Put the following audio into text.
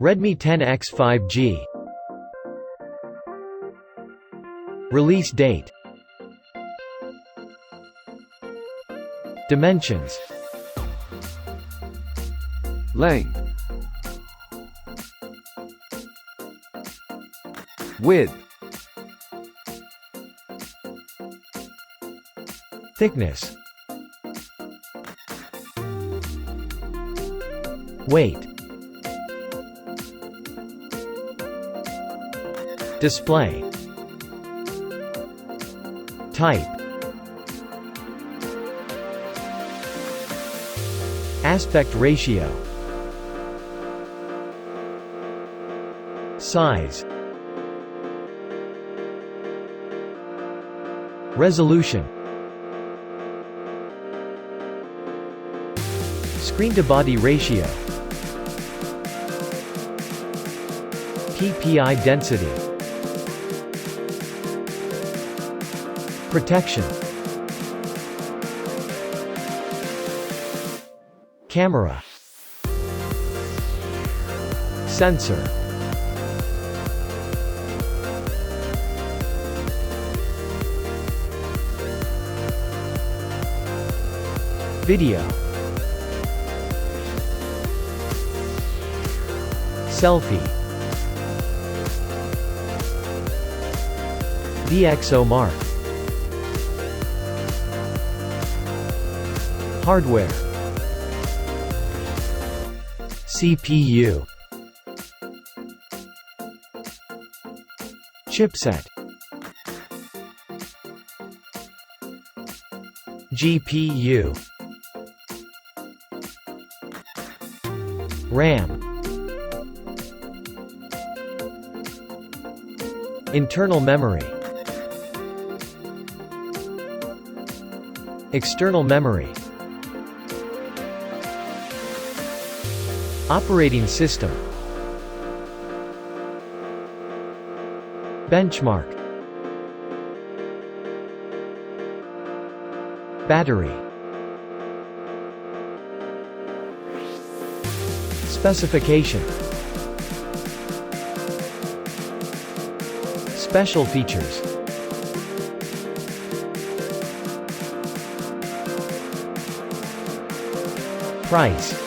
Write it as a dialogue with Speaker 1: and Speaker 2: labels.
Speaker 1: Redmi 10x 5G. Release date. Dimensions.
Speaker 2: Length. Width.
Speaker 1: Thickness. Weight. Display. Type. Aspect ratio. Size. Resolution. Screen-to-body ratio. PPI density. Protection. Camera. Sensor. Video. Selfie. DxO mark. Hardware. CPU. Chipset. GPU. RAM. Internal memory. External memory. Operating system. Benchmark. Battery. Specification. Special features. Price.